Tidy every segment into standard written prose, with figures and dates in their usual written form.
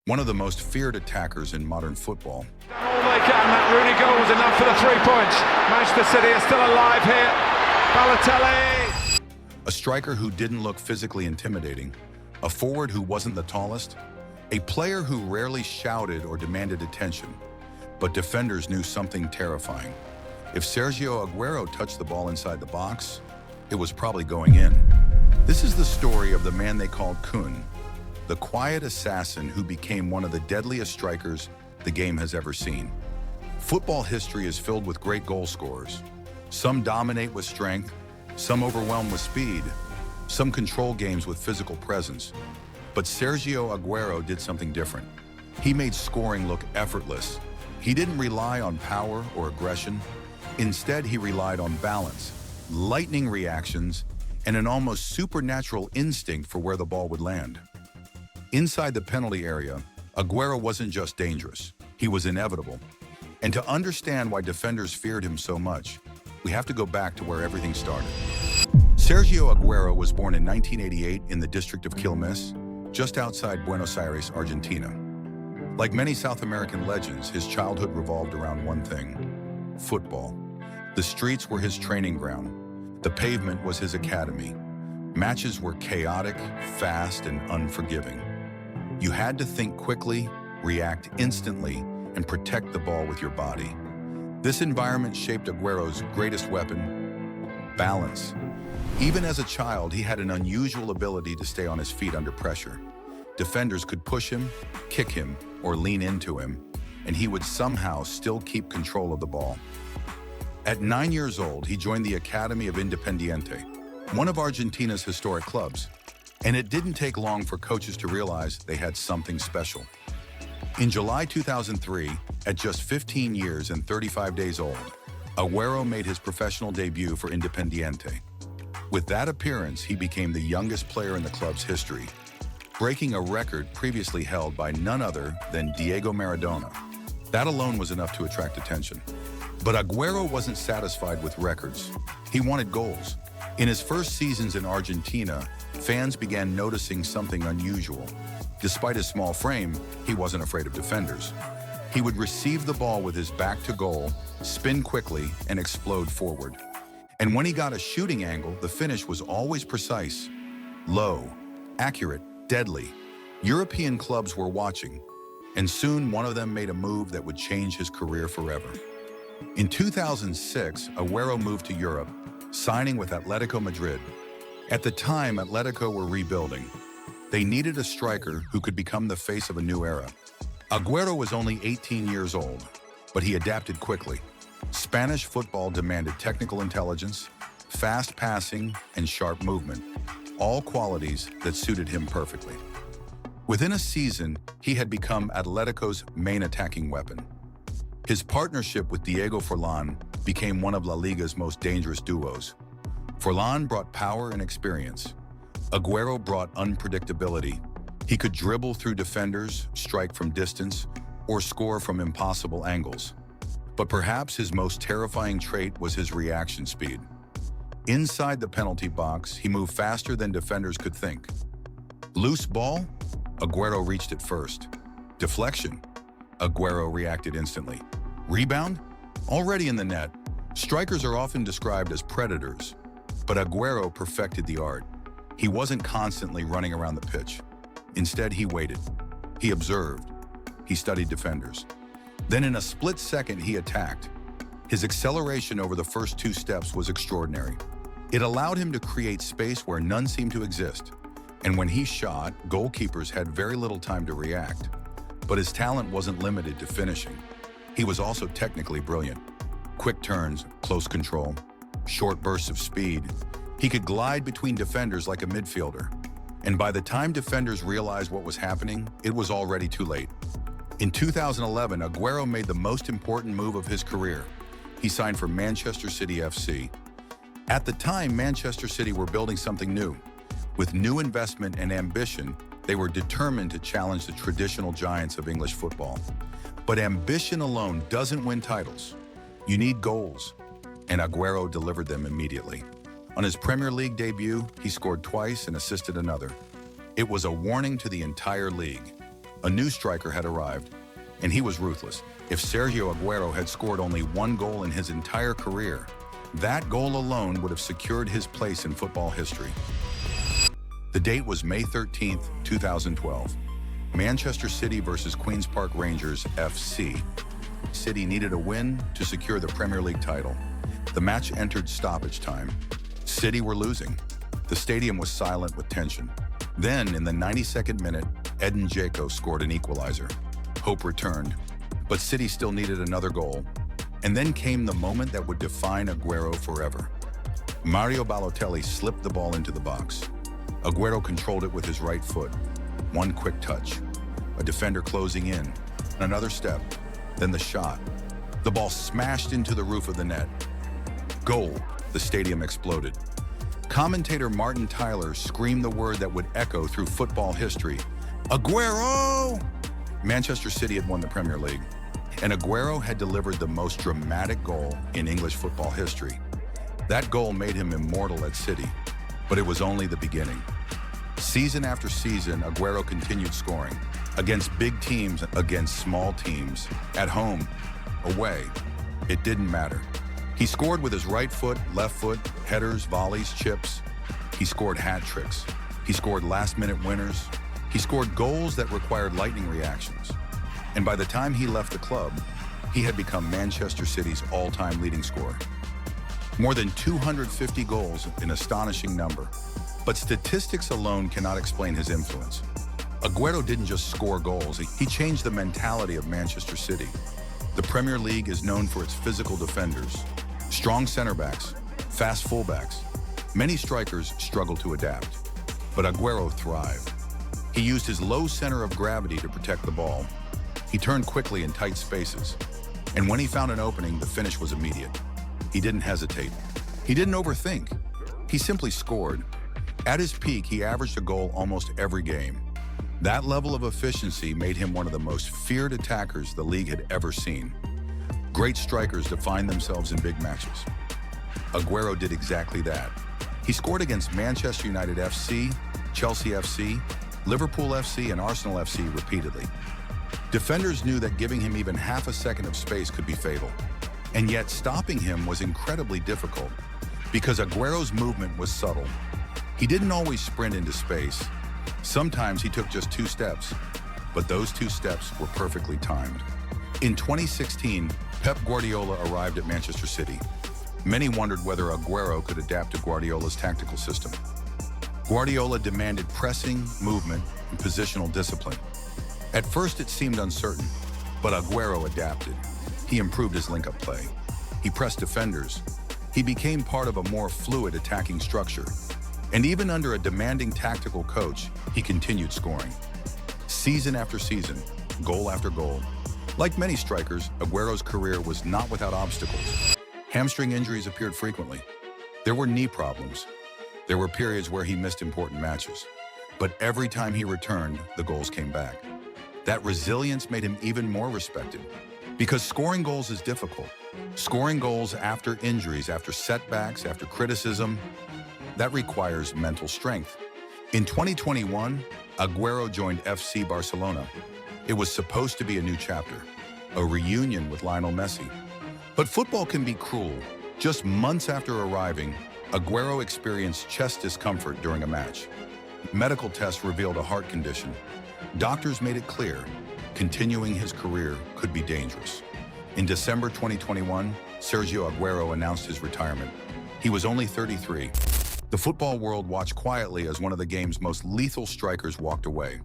one of the most feared attackers in modern football. All they can, that Rooney goal was enough for the 3 points. Manchester City are still alive here. Balotelli. A striker who didn't look physically intimidating, a forward who wasn't the tallest, a player who rarely shouted or demanded attention, but defenders knew something terrifying. If Sergio Agüero touched the ball inside the box, it was probably going in. This is the story of the man they called Kun, the quiet assassin who became one of the deadliest strikers the game has ever seen. Football history is filled with great goal scorers. Some dominate with strength, some overwhelm with speed, some control games with physical presence. But Sergio Agüero did something different. He made scoring look effortless. He didn't rely on power or aggression. Instead, he relied on balance, lightning reactions, and an almost supernatural instinct for where the ball would land. Inside the penalty area, Agüero wasn't just dangerous, he was inevitable. And to understand why defenders feared him so much, we have to go back to where everything started. Sergio Agüero was born in 1988 in the district of Quilmes, just outside Buenos Aires, Argentina. Like many South American legends, his childhood revolved around one thing: football. The streets were his training ground. The pavement was his academy. Matches were chaotic, fast, and unforgiving. You had to think quickly, react instantly, and protect the ball with your body. This environment shaped Agüero's greatest weapon: balance. Even as a child, he had an unusual ability to stay on his feet under pressure. Defenders could push him, kick him, or lean into him, and he would somehow still keep control of the ball. At 9 years old, he joined the Academy of Independiente, one of Argentina's historic clubs, and it didn't take long for coaches to realize they had something special. In July 2003, at just 15 years and 35 days old, Agüero made his professional debut for Independiente. With that appearance, he became the youngest player in the club's history, breaking a record previously held by none other than Diego Maradona. That alone was enough to attract attention. But Agüero wasn't satisfied with records. He wanted goals. In his first seasons in Argentina, fans began noticing something unusual. Despite his small frame, he wasn't afraid of defenders. He would receive the ball with his back to goal, spin quickly, and explode forward. And when he got a shooting angle, the finish was always precise, low, accurate, deadly. European clubs were watching, and soon one of them made a move that would change his career forever. In 2006, Agüero moved to Europe, signing with Atletico Madrid. At the time, Atletico were rebuilding. They needed a striker who could become the face of a new era. Agüero was only 18 years old, but he adapted quickly. Spanish football demanded technical intelligence, fast passing, and sharp movement, all qualities that suited him perfectly. Within a season, he had become Atletico's main attacking weapon. His partnership with Diego Forlán became one of La Liga's most dangerous duos. Forlán brought power and experience. Agüero brought unpredictability. He could dribble through defenders, strike from distance, or score from impossible angles. But perhaps his most terrifying trait was his reaction speed. Inside the penalty box, he moved faster than defenders could think. Loose ball? Agüero reached it first. Deflection? Agüero reacted instantly. Rebound? Already in the net. Strikers are often described as predators, but Agüero perfected the art. He wasn't constantly running around the pitch. Instead, he waited. He observed. He studied defenders. Then in a split second, he attacked. His acceleration over the first 2 steps was extraordinary. It allowed him to create space where none seemed to exist. And when he shot, goalkeepers had very little time to react. But his talent wasn't limited to finishing. He was also technically brilliant. Quick turns, close control, short bursts of speed. He could glide between defenders like a midfielder. And by the time defenders realized what was happening, it was already too late. In 2011, Agüero made the most important move of his career. He signed for Manchester City FC. At the time, Manchester City were building something new. With new investment and ambition, they were determined to challenge the traditional giants of English football. But ambition alone doesn't win titles. You need goals, and Agüero delivered them immediately. On his Premier League debut, he scored twice and assisted another. It was a warning to the entire league. A new striker had arrived, and he was ruthless. If Sergio Agüero had scored only one goal in his entire career, that goal alone would have secured his place in football history. The date was May 13, 2012. Manchester City versus Queen's Park Rangers FC. City needed a win to secure the Premier League title. The match entered stoppage time. City were losing. The stadium was silent with tension. Then, in the 92nd minute, Edin Dzeko scored an equalizer. Hope returned, but City still needed another goal. And then came the moment that would define Agüero forever. Mario Balotelli slipped the ball into the box. Agüero controlled it with his right foot. One quick touch, a defender closing in, another step, then the shot. The ball smashed into the roof of the net. Goal! The stadium exploded. Commentator Martin Tyler screamed the word that would echo through football history. Agüero! Manchester City had won the Premier League, and Agüero had delivered the most dramatic goal in English football history. That goal made him immortal at City, but it was only the beginning. Season after season, Agüero continued scoring against big teams, against small teams, at home, away. It didn't matter. He scored with his right foot, left foot, headers, volleys, chips. He scored hat tricks. He scored last-minute winners. He scored goals that required lightning reactions. And by the time he left the club, he had become Manchester City's all-time leading scorer. More than 250 goals, an astonishing number. But statistics alone cannot explain his influence. Agüero didn't just score goals, he changed the mentality of Manchester City. The Premier League is known for its physical defenders, strong center backs, fast fullbacks. Many strikers struggle to adapt, but Agüero thrived. He used his low center of gravity to protect the ball. He turned quickly in tight spaces, and when he found an opening, the finish was immediate. He didn't hesitate. He didn't overthink. He simply scored. At his peak, he averaged a goal almost every game. That level of efficiency made him one of the most feared attackers the league had ever seen. Great strikers define themselves in big matches. Agüero did exactly that. He scored against Manchester United FC, Chelsea FC, Liverpool FC, and Arsenal FC repeatedly. Defenders knew that giving him even half a second of space could be fatal. And yet stopping him was incredibly difficult because Agüero's movement was subtle. He didn't always sprint into space. Sometimes he took just 2 steps, but those 2 steps were perfectly timed. In 2016, Pep Guardiola arrived at Manchester City. Many wondered whether Agüero could adapt to Guardiola's tactical system. Guardiola demanded pressing, movement, and positional discipline. At first it seemed uncertain, but Agüero adapted. He improved his link-up play. He pressed defenders. He became part of a more fluid attacking structure. And even under a demanding tactical coach, he continued scoring. Season after season, goal after goal. Like many strikers, Agüero's career was not without obstacles. Hamstring injuries appeared frequently. There were knee problems. There were periods where he missed important matches. But every time he returned, the goals came back. That resilience made him even more respected. Because scoring goals is difficult. Scoring goals after injuries, after setbacks, after criticism, that requires mental strength. In 2021, Agüero joined FC Barcelona. It was supposed to be a new chapter, a reunion with Lionel Messi. But football can be cruel. Just months after arriving, Agüero experienced chest discomfort during a match. Medical tests revealed a heart condition. Doctors made it clear, continuing his career could be dangerous. In December 2021, Sergio Agüero announced his retirement. He was only 33. The football world watched quietly as one of the game's most lethal strikers walked away.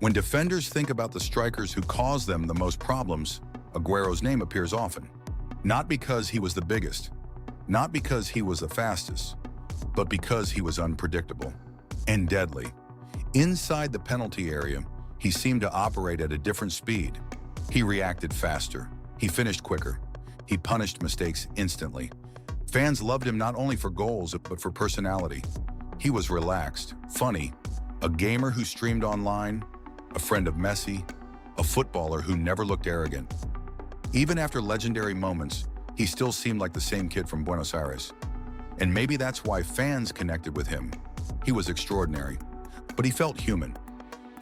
When defenders think about the strikers who cause them the most problems, Agüero's name appears often. Not because he was the biggest, not because he was the fastest, but because he was unpredictable and deadly. Inside the penalty area, he seemed to operate at a different speed. He reacted faster. He finished quicker. He punished mistakes instantly. Fans loved him not only for goals, but for personality. He was relaxed, funny, a gamer who streamed online, a friend of Messi, a footballer who never looked arrogant. Even after legendary moments, he still seemed like the same kid from Buenos Aires. And maybe that's why fans connected with him. He was extraordinary, but he felt human.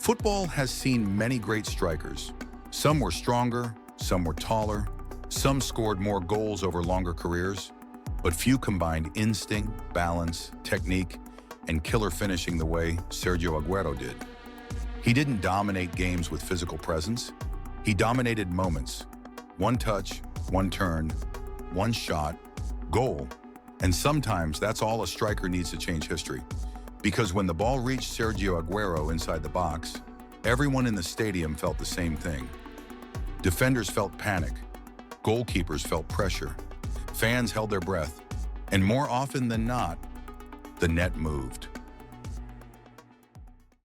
Football has seen many great strikers. Some were stronger, some were taller, some scored more goals over longer careers, but few combined instinct, balance, technique, and killer finishing the way Sergio Agüero did. He didn't dominate games with physical presence. He dominated moments. One touch, one turn, one shot, goal. And sometimes that's all a striker needs to change history. Because when the ball reached Sergio Agüero inside the box, everyone in the stadium felt the same thing. Defenders felt panic. Goalkeepers felt pressure. Fans held their breath. And more often than not, the net moved.